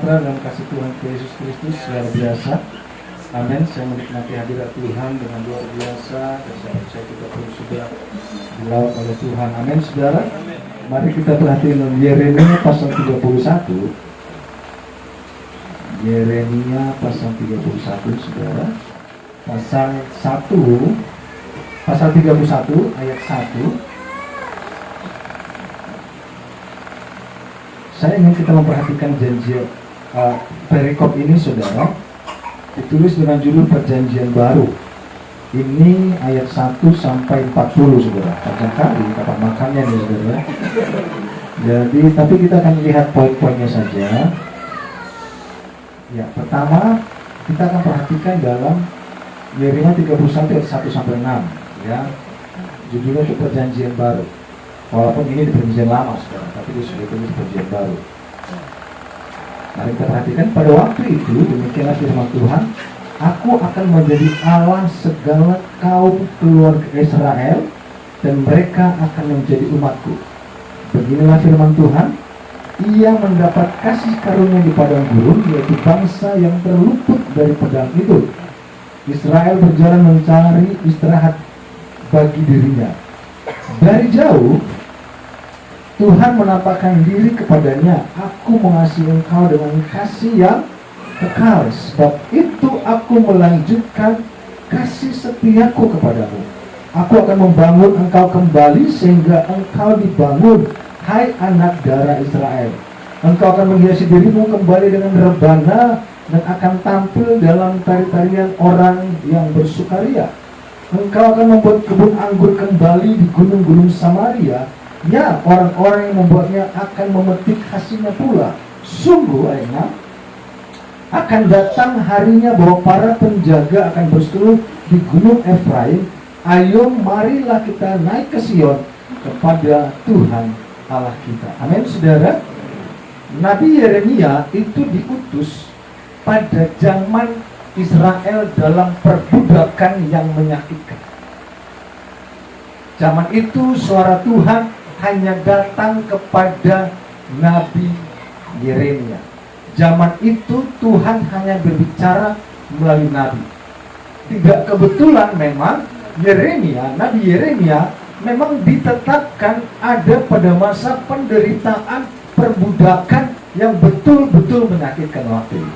sejahtera dalam kasih Tuhan Yesus Kristus luar biasa. Amin. Saya menikmati hadirat Tuhan dengan luar biasa dan saya percaya kita pun sudah dilawat oleh Tuhan. Amin, saudara. Mari kita perhatikan Yeremia pasal 31. Yeremia pasal 31, saudara. Pasal 31 ayat 1. Saya ingin kita memperhatikan janji perikop ini, saudara. Ditulis dengan judul Perjanjian Baru. Ini ayat 1 sampai 40, saudara. Panjang kali kapan makannya nih, saudara. Jadi, tapi kita akan lihat poin-poinnya saja. Ya, pertama kita akan perhatikan dalam Yeremia 31 ayat 1 sampai 6, ya. Judulnya itu Perjanjian Baru. Walaupun ini di Perjanjian Lama, saudara, tapi itu sudah tulis Perjanjian Baru. Mari kita perhatikan, pada waktu itu demikianlah firman Tuhan, aku akan menjadi Allah segala kaum keluarga Israel dan mereka akan menjadi umatku. Beginilah firman Tuhan, ia mendapat kasih karunia di padang gurun, yaitu bangsa yang terluput dari pedang itu. Israel berjalan mencari istirahat bagi dirinya. Dari jauh Tuhan menampakkan diri kepadanya, aku mengasihi engkau dengan kasih yang kekal, sebab itu aku melanjutkan kasih setiaku kepadamu. Aku akan membangun engkau kembali sehingga engkau dibangun, hai anak darah Israel. Engkau akan menghiasi dirimu kembali dengan rebana dan akan tampil dalam tari-tarian orang yang bersukaria. Engkau akan membuat kebun anggur kembali di gunung-gunung Samaria. Ya, orang-orang yang membuatnya akan memetik hasilnya pula. Sungguh, akan datang harinya bahwa para penjaga akan berseteruh di gunung Efraim. Ayo, marilah kita naik ke Sion kepada Tuhan Allah kita. Amin, saudara. Nabi Yeremia itu diutus pada zaman Israel dalam perbudakan yang menyakitkan. Zaman itu suara Tuhan hanya datang kepada Nabi Yeremia. Zaman itu Tuhan hanya berbicara melalui Nabi. Tidak kebetulan memang Nabi Yeremia memang ditetapkan ada pada masa penderitaan perbudakan yang betul-betul menyakitkan waktu itu.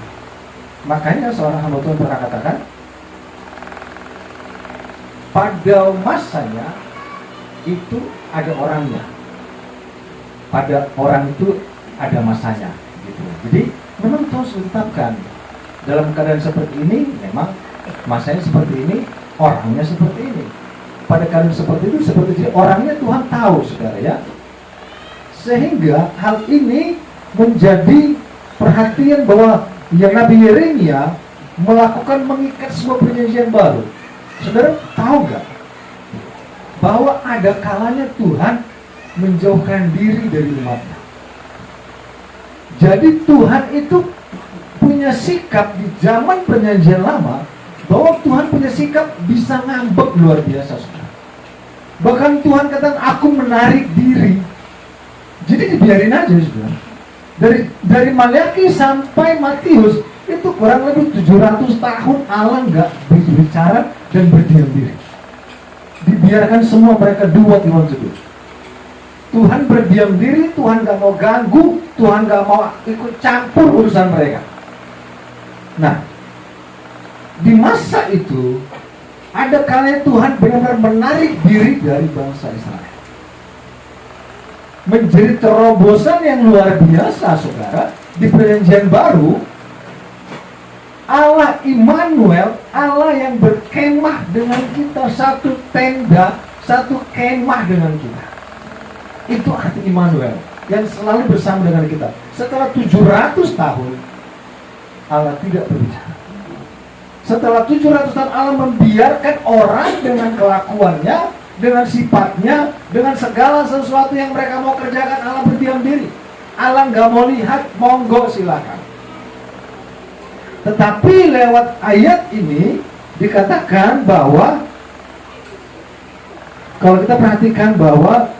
Makanya seorang hamba Tuhan pernah katakan, pada masanya itu ada orangnya, pada orang itu ada masanya, gitu. Jadi memang Tuhan sudah tetapkan dalam keadaan seperti ini, memang masanya seperti ini, orangnya seperti ini. Pada keadaan seperti itu, seperti itu, orangnya Tuhan tahu, saudara, ya. Sehingga hal ini menjadi perhatian bahwa yang Nabi Yeremia melakukan mengikat sebuah perjanjian baru. Saudara tahu gak bahwa ada kalanya Tuhan menjauhkan diri dari umatnya. Jadi Tuhan itu punya sikap di zaman perjanjian lama, bahwa Tuhan punya sikap bisa ngambek luar biasa, saudara. Bahkan Tuhan katakan, aku menarik diri. Jadi dibiarin aja, saudara. Dari Maleakhi sampai Matius itu kurang lebih 700 tahun Allah nggak berbicara dan berdiam diri. Dibiarkan semua mereka do what he wants to do. Tuhan berdiam diri, Tuhan nggak mau ganggu, Tuhan nggak mau ikut campur urusan mereka. Nah, di masa itu ada kalanya Tuhan benar-benar menarik diri dari bangsa Israel. Menjadi terobosan yang luar biasa, saudara. Di perjanjian baru, Allah Immanuel, Allah yang berkemah dengan kita, satu tenda, satu kemah dengan kita. Itu arti Immanuel, yang selalu bersama dengan kita. Setelah 700 tahun Allah tidak berbicara. Setelah 700 tahun Allah membiarkan orang dengan kelakuannya, dengan sifatnya, dengan segala sesuatu yang mereka mau kerjakan, Allah berdiam diri. Allah nggak mau lihat, monggo silakan. Tetapi lewat ayat ini dikatakan bahwa, kalau kita perhatikan bahwa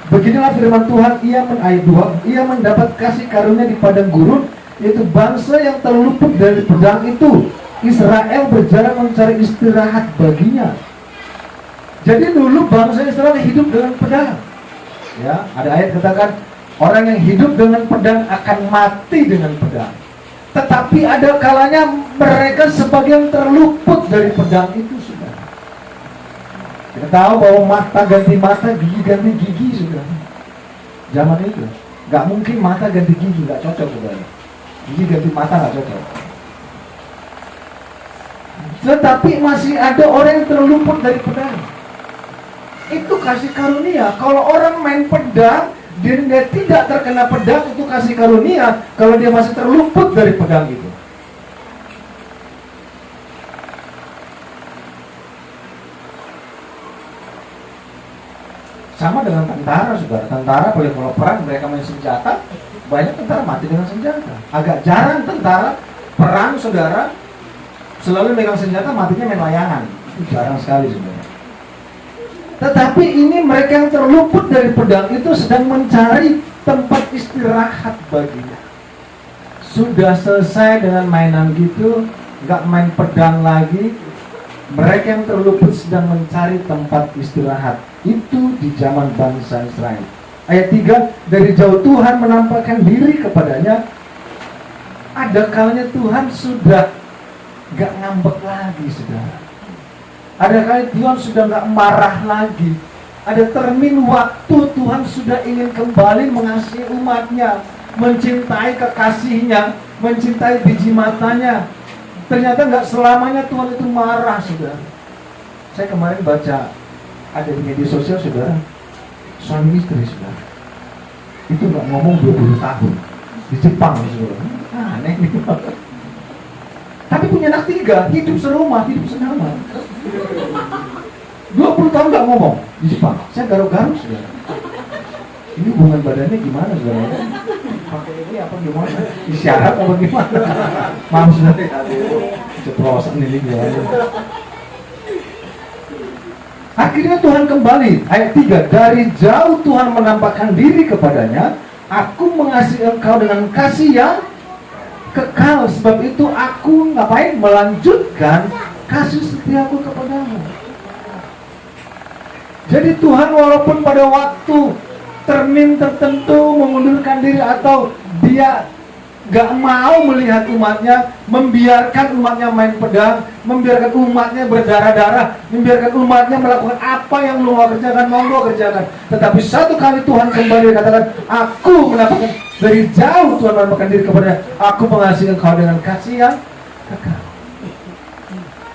beginilah firman Tuhan, ayat 2, ia mendapat kasih karunia di padang gurun, yaitu bangsa yang terluput dari pedang itu. Israel berjalan mencari istirahat baginya. Jadi dulu bangsa Israel hidup dengan pedang. Ya, ada ayat katakan orang yang hidup dengan pedang akan mati dengan pedang. Tetapi ada kalanya mereka sebagian terluput dari pedang itu, sudah. Kita tahu bahwa mata ganti mata, gigi ganti gigi, sudah. Zaman itu nggak mungkin mata ganti gigi, nggak cocok, sudah. Gigi ganti mata nggak cocok. Tetapi masih ada orang yang terluput dari pedang. Itu kasih karunia. Kalau orang main pedang, dia tidak terkena pedang, itu kasih karunia. Kalau dia masih terluput dari pedang itu. Sama dengan tentara, saudara. Tentara boleh kalau perang mereka main senjata, banyak tentara mati dengan senjata. Agak jarang tentara perang, saudara, selalu megang senjata, matinya main layangan. Itu jarang sekali, saudara. Tetapi ini mereka yang terluput dari pedang itu sedang mencari tempat istirahat baginya. Sudah selesai dengan mainan gitu, nggak main pedang lagi. Mereka yang terluput sedang mencari tempat istirahat. Itu di zaman bangsa Israel. Ayat 3, dari jauh Tuhan menampakkan diri kepadanya. Ada kalanya Tuhan sudah nggak ngambek lagi, saudara. Ada kali Tuhan sudah nggak marah lagi. Ada termin waktu Tuhan sudah ingin kembali mengasihi umatnya, mencintai kekasihnya, mencintai biji matanya. Ternyata nggak selamanya Tuhan itu marah, saudara. Saya kemarin baca ada di media sosial, saudara, suami istri, saudara, itu nggak ngomong 20 tahun di Jepang, saudara. Aneh nih. Tapi punya anak 3, hidup serumah, hidup senyaman. 20 tahun gak ngomong di Jepang. Saya garuk-garuk, saudara. Ini hubungan badannya gimana, saudara? Pakai ini apa gimana? Isyarat apa gimana? Maaf, saudara. Ceplosan ini gimana? Akhirnya Tuhan kembali. Ayat 3, dari jauh Tuhan menampakkan diri kepadanya. Aku mengasihi engkau dengan kasih yang kekal, sebab itu aku ngapain? Melanjutkan kasih setiaku kepadamu. Jadi Tuhan walaupun pada waktu termin tertentu mengundurkan diri atau dia gak mau melihat umatnya, membiarkan umatnya main pedang, membiarkan umatnya berdarah-darah, membiarkan umatnya melakukan apa yang lu mau kerjakan, kerjakan. Tetapi satu kali Tuhan kembali katakan, aku mendapatkan dari jauh Tuhan menampakkan diri kepadanya, aku mengasihi engkau dengan kasih yang kekal.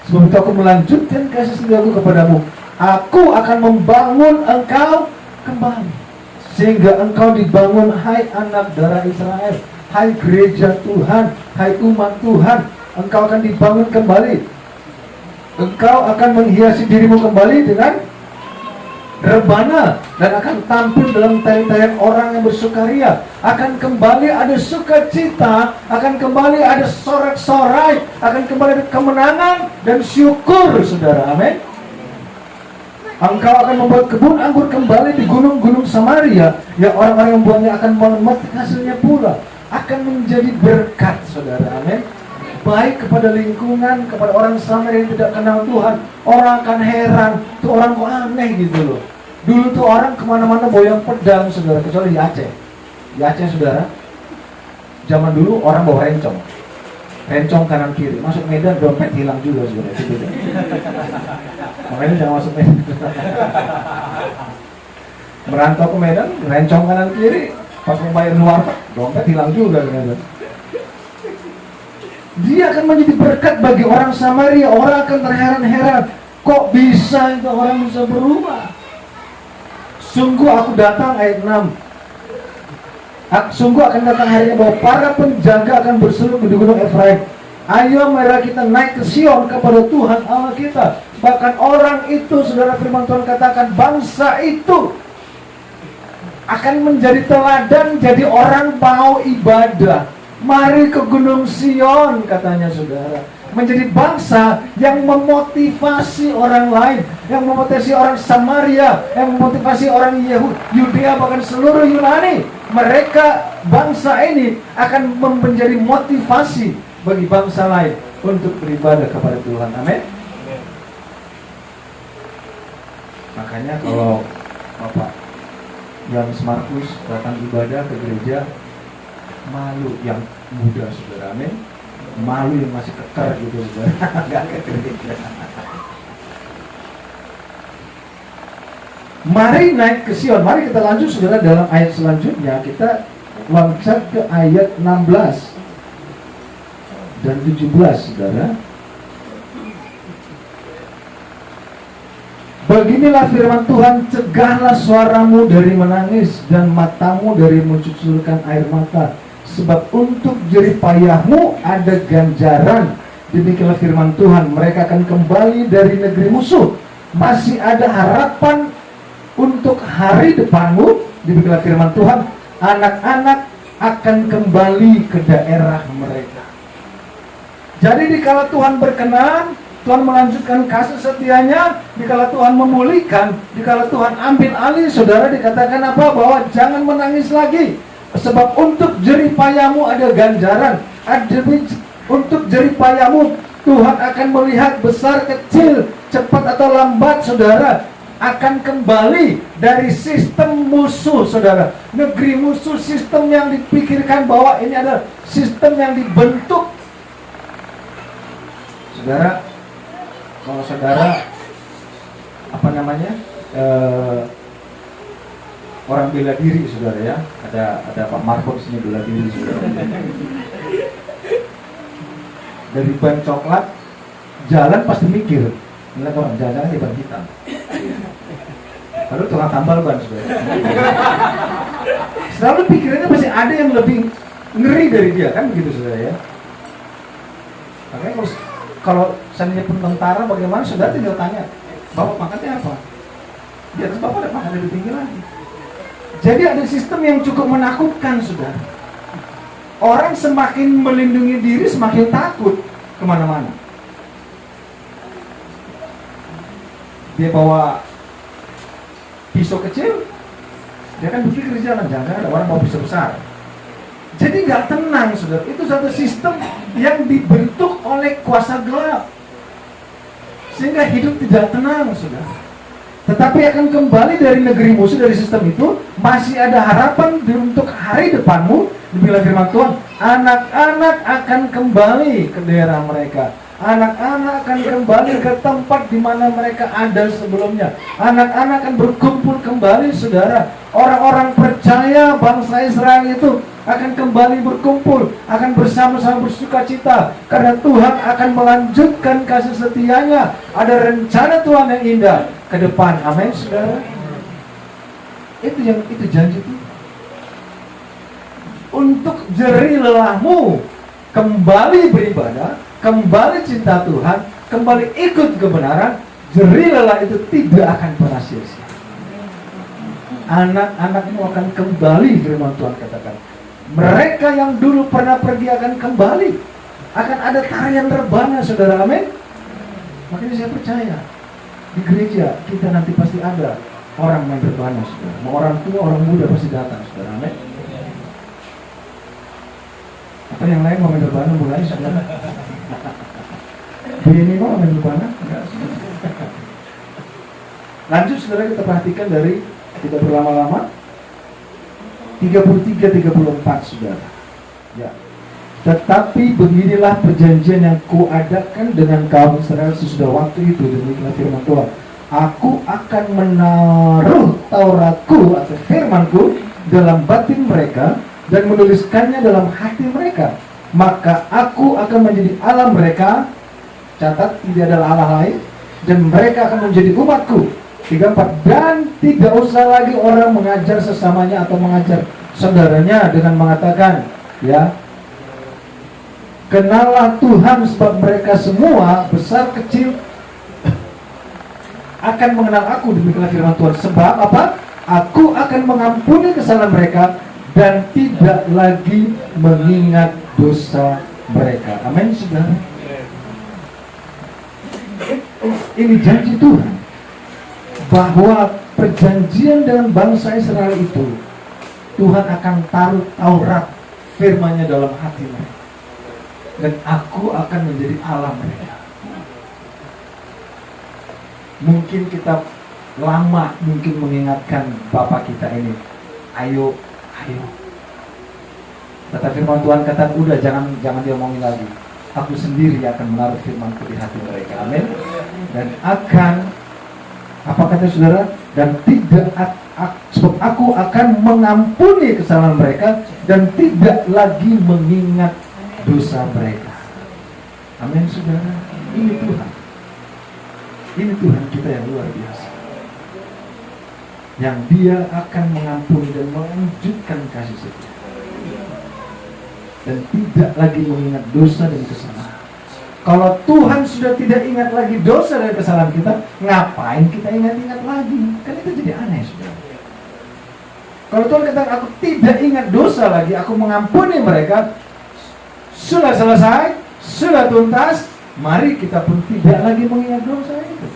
Sebab itu aku melanjutkan kasih setiaku kepadamu. Aku akan membangun engkau kembali, sehingga engkau dibangun, hai anak darah Israel, hai gereja Tuhan, hai umat Tuhan. Engkau akan dibangun kembali. Engkau akan menghiasi dirimu kembali dengan rebana, dan akan tampil dalam tarian-tarian orang yang bersukaria. Akan kembali ada sukacita, akan kembali ada sorak-sorai, akan kembali ada kemenangan dan syukur, saudara. Amin. Engkau akan membuat kebun anggur kembali di gunung-gunung Samaria, yang orang-orang yang buahnya akan memetik hasilnya pula. Akan menjadi berkat, saudara. Amin. Baik kepada lingkungan, kepada orang Samaria yang tidak kenal Tuhan. Orang akan heran, tuh orang kok aneh gitu loh. Dulu tuh orang kemana-mana boyang pedang, saudara, kecuali di Aceh. Di Aceh, saudara, zaman dulu orang bawa rencong. Rencong kanan kiri, masuk Medan dompet hilang juga, saudara. Itu beda. Makanya jangan masuk Medan. Merantau ke Medan, rencong kanan kiri, pas mau bayar luar, dompet hilang juga, saudara. Dia akan menjadi berkat bagi orang Samaria. Orang akan terheran-heran, kok bisa itu orang bisa berubah. Sungguh aku datang, ayat 6. Sungguh akan datang harinya bahwa para penjaga akan berseru di gunung Efraim. Ayo marilah kita naik ke Sion kepada Tuhan Allah kita. Bahkan orang itu, saudara, firman Tuhan katakan, bangsa itu akan menjadi teladan, jadi orang mau ibadah. Mari ke gunung Sion, katanya, saudara. Menjadi bangsa yang memotivasi orang lain, yang memotivasi orang Samaria, yang memotivasi orang Yudea, bahkan seluruh Yunani. mereka, bangsa ini akan menjadi motivasi bagi bangsa lain untuk beribadah kepada Tuhan. Amin. Makanya kalau Bapak Yohanes Markus datang ibadah ke gereja, malu yang muda, saudara. Amin. Malu yang masih kekar gitu, saudara. Gak ke gereja. Mari naik ke Sion. Mari kita lanjut, saudara, dalam ayat selanjutnya. Kita loncat ke ayat 16 dan 17, saudara. Beginilah firman Tuhan, cegahlah suaramu dari menangis dan matamu dari mencucurkan air mata, sebab untuk jerih payahmu ada ganjaran. Demikianlah firman Tuhan, mereka akan kembali dari negeri musuh. Masih ada harapan untuk hari depanmu. Demikianlah firman Tuhan, anak-anak akan kembali ke daerah mereka. Jadi dikala Tuhan berkenan, Tuhan melanjutkan kasih setianya, dikala Tuhan memulihkan, dikala Tuhan ambil alih, saudara, dikatakan apa? Bahwa jangan menangis lagi, sebab untuk jerih payahmu ada ganjaran. Untuk jerih payahmu Tuhan akan melihat besar kecil, cepat atau lambat, saudara, akan kembali dari sistem musuh, saudara. Negeri musuh, sistem yang dipikirkan bahwa ini adalah sistem yang dibentuk. Saudara, kalau saudara orang bela diri, saudara, ya, ada Pak Marco di sini bela diri, saudara. Dari ban coklat jalan pasti mikir, ngeliat orang jalan di ban hitam. Lalu tukang tambal ban, saudara. Selalu pikirannya masih ada yang lebih ngeri dari dia, kan begitu, saudara, ya. Makanya kalau seandainya pun tentara, bagaimana, saudara tinggal tanya, Bapak pangkatnya apa? Di atas Bapak ada pangkat lebih tinggi lagi. Jadi ada sistem yang cukup menakutkan, saudara. Orang semakin melindungi diri, semakin takut kemana-mana. Dia bawa pisau kecil, dia kan berpikir di jalan, jangan ada orang bawa pisau besar. Jadi nggak tenang, saudara. Itu satu sistem yang dibentuk oleh kuasa gelap, sehingga hidup tidak tenang, saudara. Tetapi akan kembali dari negeri musuh, dari sistem itu. Masih ada harapan untuk hari depanmu. Demikianlah firman Tuhan, anak-anak akan kembali ke daerah mereka. Anak-anak akan kembali ke tempat di mana mereka ada sebelumnya. Anak-anak akan berkumpul kembali, saudara. Orang-orang percaya bangsa Israel itu akan kembali berkumpul, akan bersama-sama bersuka cita, karena Tuhan akan melanjutkan kasih setianya. Ada rencana Tuhan yang indah ke depan. Amin, saudara. Itu janji Tuhan. Untuk jerih lelahmu kembali beribadah, kembali cinta Tuhan, kembali ikut kebenaran, jerih lelah itu tidak akan pernah sia-sia. Anak-anakmu akan kembali, firman Tuhan katakan. Mereka yang dulu pernah pergi akan kembali. Akan ada tarian rebana, saudara. Amin. Makanya saya percaya di gereja kita nanti pasti ada orang main rebana, saudara. Mau orang tua, orang muda pasti datang, saudara. Amin. Atau yang lain mau main rebana mulai, saudara. Ini mau main rebana? Enggak. Lanjut, saudara, kita perhatikan dari tidak berlama-lama 33-34, saudara. Ya. Tetapi beginilah perjanjian yang kuadakan dengan kaum Israel sesudah waktu itu. Demikianlah firman Tuhan. Aku akan menaruh Tauratku atau firmanku dalam batin mereka dan menuliskannya dalam hati mereka. Maka aku akan menjadi Allah mereka. Catat, tidak ada Allah lain. Dan mereka akan menjadi umatku. 34. Dan tidak usah lagi orang mengajar sesamanya atau mengajar saudaranya dengan mengatakan, ya, kenallah Tuhan, sebab mereka semua besar kecil akan mengenal aku. Demikianlah firman Tuhan. Sebab apa? Aku akan mengampuni kesalahan mereka dan tidak lagi mengingat dosa mereka. Amin, saudara. Ini janji Tuhan bahwa perjanjian dengan bangsa Israel itu Tuhan akan taruh Taurat firman-Nya dalam hati mereka. Dan aku akan menjadi Allah mereka. Mungkin kita lama mengingatkan Bapak kita ini, ayo. Tetapi firman Tuhan kata, udah jangan diomongin lagi. Aku sendiri akan menaruh firman-Ku di hati mereka. Amin. Dan apa kata saudara? Dan sebab aku akan mengampuni kesalahan mereka dan tidak lagi mengingat dosa mereka. Amin saudara. Ini Tuhan. Ini Tuhan kita yang luar biasa. Yang Dia akan mengampuni dan melanjutkan kasih setia. Dan tidak lagi mengingat dosa dan kesalahan. Kalau Tuhan sudah tidak ingat lagi dosa dan kesalahan kita, ngapain kita ingat-ingat lagi? Kan itu jadi aneh, saudara. Kalau Tuhan katakan, aku tidak ingat dosa lagi, aku mengampuni mereka, sudah selesai, sudah tuntas, mari kita pun tidak lagi mengingat dosa itu.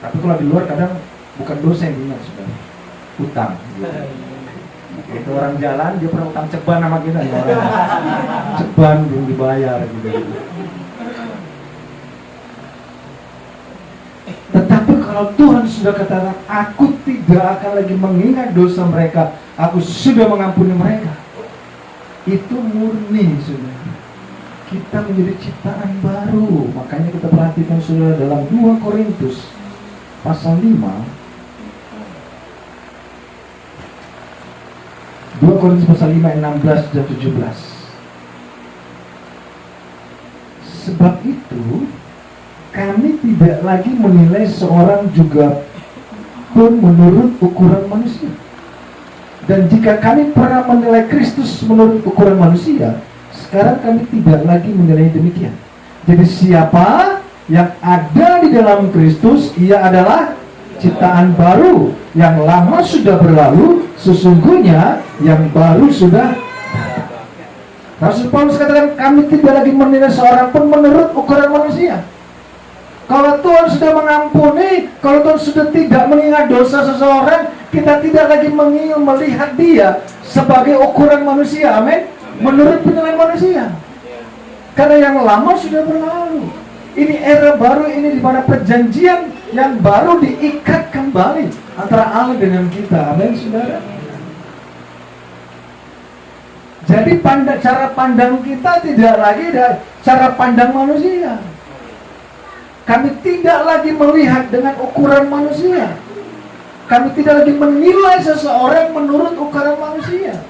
Tapi kalau di luar kadang bukan dosa yang diingat, saudara, utang. Itu orang jalan, dia pernah utang ceban sama kita, ya. Ceban belum dibayar gitu. Tetapi kalau Tuhan sudah katakan, aku tidak akan lagi mengingat dosa mereka, aku sudah mengampuni mereka, itu murni, saudara. Kita menjadi ciptaan baru. Makanya kita perhatikan, saudara, dalam 2 Korintus pasal 5. 2 Korintus pasal 5 ayat 16 dan 17. Sebab itu kami tidak lagi menilai seorang juga pun menurut ukuran manusia. Dan jika kami pernah menilai Kristus menurut ukuran manusia, sekarang kami tidak lagi menilai demikian. Jadi siapa yang ada di dalam Kristus, ia adalah ciptaan baru. Yang lama sudah berlalu, sesungguhnya yang baru sudah. Rasul Paulus katakan, kami tidak lagi menilai seorang pun menurut ukuran manusia. Kalau Tuhan sudah mengampuni, kalau Tuhan sudah tidak mengingat dosa seseorang, kita tidak lagi melihat dia sebagai ukuran manusia. Amin. Menurut penilaian manusia. Karena yang lama sudah berlalu. Ini era baru, ini di mana perjanjian yang baru diikat kembali antara Allah dengan kita. Amin, saudara. Jadi cara pandang kita tidak lagi cara pandang manusia. Kami tidak lagi melihat dengan ukuran manusia. Kami tidak lagi menilai seseorang menurut ukuran manusia.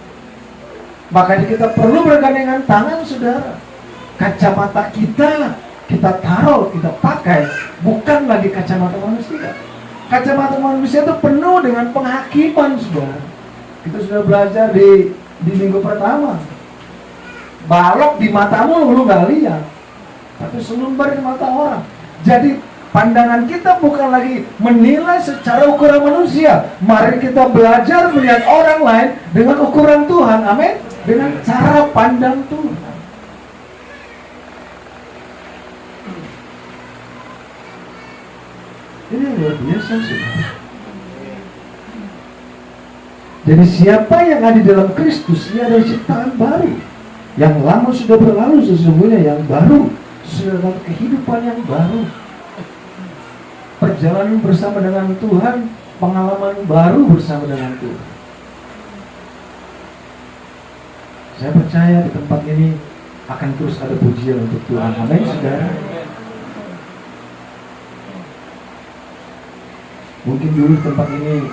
Makanya kita perlu bergandengan tangan, saudara. Kacamata kita taruh, kita pakai, bukan lagi kacamata manusia. Kacamata manusia itu penuh dengan penghakiman, saudara. Kita sudah belajar di minggu pertama. Balok di matamu, lu gak lihat, tapi selumbar di mata orang. Jadi pandangan kita bukan lagi menilai secara ukuran manusia. Mari kita belajar melihat orang lain dengan ukuran Tuhan. Amin. Dengan cara pandang Tuhan. Ini luar biasa, saudara. Jadi siapa yang ada di dalam Kristus, ia adalah ciptaan baru. Yang lama sudah berlalu, sesungguhnya yang baru sudah dalam kehidupan yang baru. Perjalanan bersama dengan Tuhan, pengalaman baru bersama dengan Tuhan. Saya percaya di tempat ini akan terus ada pujian untuk Tuhan. Amin, saudara. Mungkin dulu tempat ini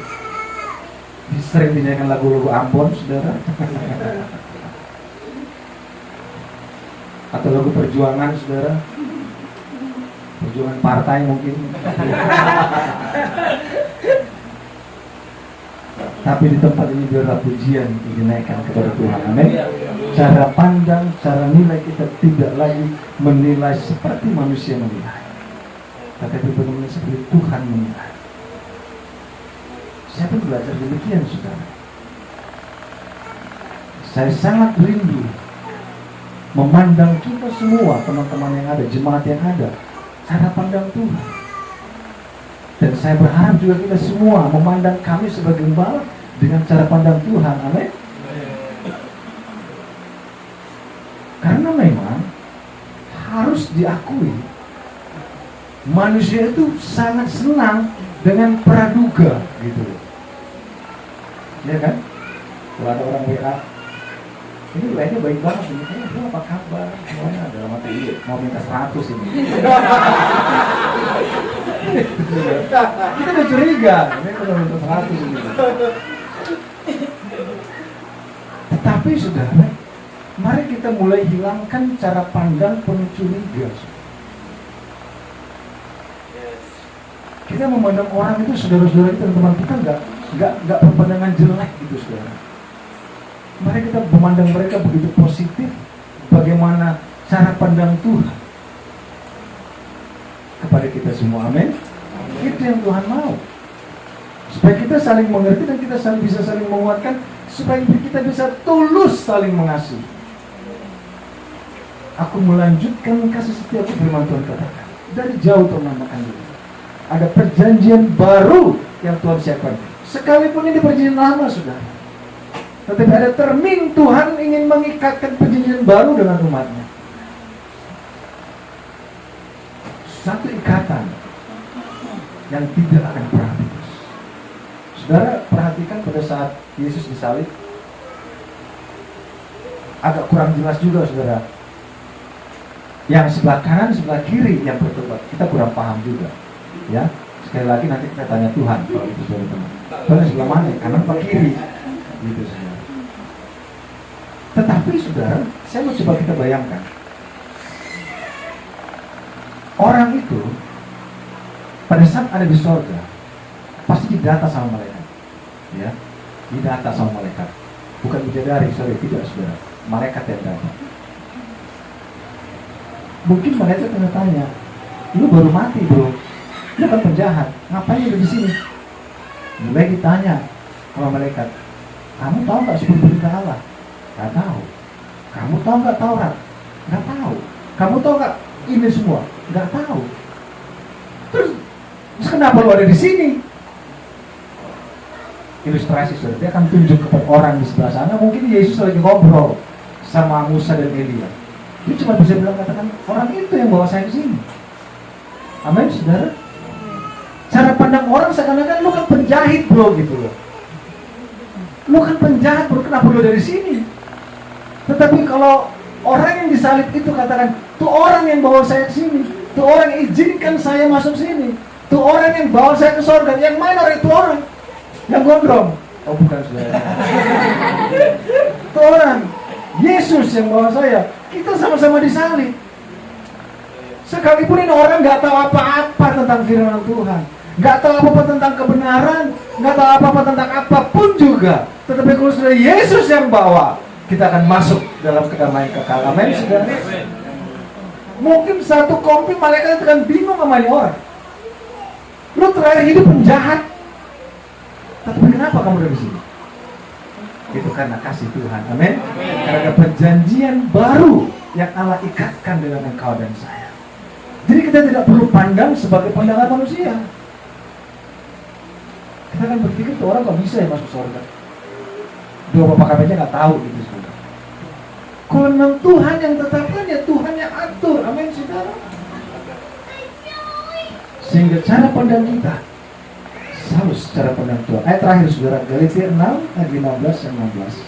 sering dinyanyikan lagu-lagu Ambon, saudara. Atau lagu perjuangan, saudara. Perjuangan partai mungkin. Tapi di tempat ini biarlah pujian dinaikkan kepada Tuhan. Amin. Cara pandang, cara nilai kita tidak lagi menilai seperti manusia menilai, tetapi benar-benar seperti Tuhan menilai. Saya pun belajar demikian, saudara. Saya sangat rindu memandang kita semua, teman-teman yang ada, jemaat yang ada, cara pandang Tuhan. Dan saya berharap juga kita semua memandang kami sebagai gembala dengan cara pandang Tuhan. Amin. Karena memang harus diakui, manusia itu sangat senang dengan praduga gitu. Ya kan? Kalau ada orang WA, ini WA-nya baik banget ini, apa kabar? Semuanya dalam hati, mau minta 100 ini. Kita udah curiga, ini kalau minta 100 ini. Tetapi saudara, mari kita mulai hilangkan cara pandang penuh curiga. Kita memandang orang itu, saudara-saudara kita, teman kita nggak berpandangan jelek gitu, saudara. Mari kita memandang mereka begitu positif. Bagaimana cara pandang Tuhan kepada kita semua. Amin. Itu yang Tuhan mau, supaya kita saling mengerti dan kita bisa saling menguatkan, supaya kita bisa tulus saling mengasihi. Aku melanjutkan kasih setia firman Tuhan katakan, dari jauh Tuhan menamakan diri. Ada perjanjian baru yang Tuhan siapkan. Sekalipun ini perjanjian lama, saudara, tetapi ada termin Tuhan ingin mengikatkan perjanjian baru dengan umatnya. Satu ikatan yang tidak akan pernah putus. Saudara perhatikan pada saat Yesus disalib, agak kurang jelas juga, saudara. Yang sebelah kanan, sebelah kiri yang bertobat, kita kurang paham juga. Ya, sekali lagi nanti kita tanya Tuhan kalau itu saudara. Soalnya sebelah mana? Kanan apa kiri? Gitu, saudara. Tetapi saudara, saya mau coba kita bayangkan, orang itu pada saat ada di surga pasti didata sama malaikat, ya, didata sama malaikat, bukan bidadari, sorry, tidak, saudara, malaikat yang data. Mungkin malaikat akan tanya, lu baru mati bro, lu kan penjahat, ngapain lu di sini? Mulai ditanya sama malaikat, kamu tahu nggak 10 berita Allah? Nggak tahu. Kamu tahu nggak Taurat? Nggak tahu. Kamu tahu nggak ini semua? Nggak tahu. Terus kenapa lu ada di sini? Ilustrasi, saudara, dia akan tunjuk kepada orang di sebelah sana. Mungkin Yesus lagi ngobrol sama Musa dan Elia. Dia cuma bisa bilang, katakan, orang itu yang bawa saya ke sini. Amin, saudara. Cara pandang orang seakan-akan lu kan penjahit bro, gitu loh. Lu kan penjahat bro, kenapa lu dari sini? Tetapi kalau orang yang disalib itu katakan, tuh orang yang bawa saya ke sini, tuh orang yang izinkan saya masuk sini, tuh orang yang bawa saya ke surga. Yang mana orang itu orang? Yang gondrong? Oh bukan, saudara. Tuh orang Yesus yang bawa saya. Kita sama-sama disalib. Sekalipun ini orang nggak tahu apa-apa tentang firman Tuhan, nggak tahu apa-apa tentang kebenaran, nggak tahu apa-apa tentang apapun juga, tetapi kalau sudah Yesus yang bawa, kita akan masuk dalam kedamaian kekal. Amin, saudara. Mungkin satu kompi malaikat akan bingung sama ini orang. Lu terakhir hidup penjahat, tapi kenapa kamu ada di sini? Itu karena kasih Tuhan. Amin. Karena ada perjanjian baru yang Allah ikatkan dengan engkau dan saya. Jadi kita tidak perlu pandang sebagai pandangan manusia. Kita akan berpikir tuh orang kok bisa ya masuk surga. Dua bapak kami aja nggak tahu gitu, saudara. Kalau memang Tuhan yang tetapkan, ya Tuhan yang atur. Amin, saudara. Sehingga cara pandang kita harus cara pandang Tuhan. Ayat terakhir, saudara, Galatia 6 ayat 15 dan 16.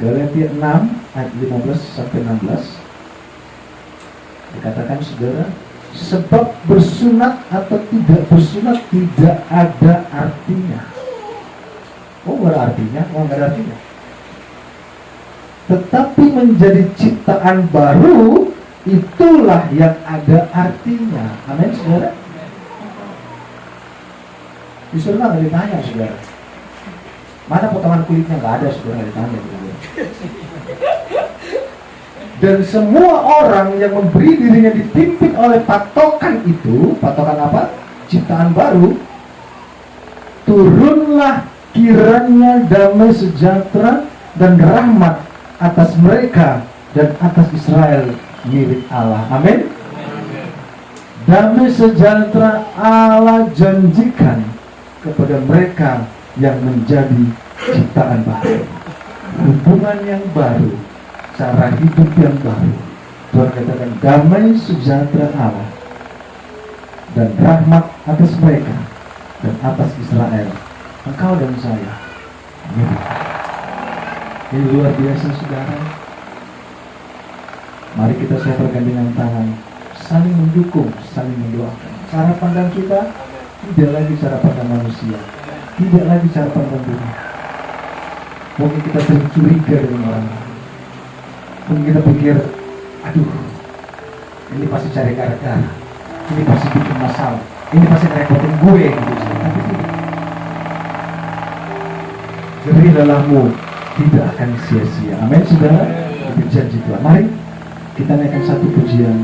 Galatia 6 ayat 15 sampai 16. Dikatakan, saudara, sebab bersunat atau tidak bersunat tidak ada artinya. Oh, nggak ada artinya? Oh, nggak ada artinya. Tetapi menjadi ciptaan baru, itulah yang ada artinya. Amin, saudara. Di surga nggak ditanya, saudara. Mana potongan kulitnya? Nggak ada, saudara, nggak ditanya, saudara. Dan semua orang yang memberi dirinya dipimpin oleh patokan itu, patokan apa? Ciptaan baru. Turunlah kiranya damai sejahtera dan rahmat atas mereka dan atas Israel milik Allah. Amin. Damai sejahtera Allah janjikan kepada mereka yang menjadi ciptaan baru, hubungan yang baru, cara hidup yang baru. Tuhan katakan damai sejahtera Allah dan rahmat atas mereka dan atas Israel, engkau dan saya. Ini luar biasa, saudara. Mari kita saya bergandengan tangan, saling mendukung, saling mendoakan. Cara pandang kita tidak lagi cara pandang manusia, tidak lagi cara pandang dunia. Mungkin kita sering curiga dengan orang lain. Mungkin kita pikir, aduh, ini pasti cari gara-gara, ini pasti bikin masalah, ini pasti ngerepotin gue gitu. Tapi tidak. Jerih lelahmu tidak akan sia-sia. Amin, saudara. Itu janji Tuhan. Mari kita naikkan satu pujian.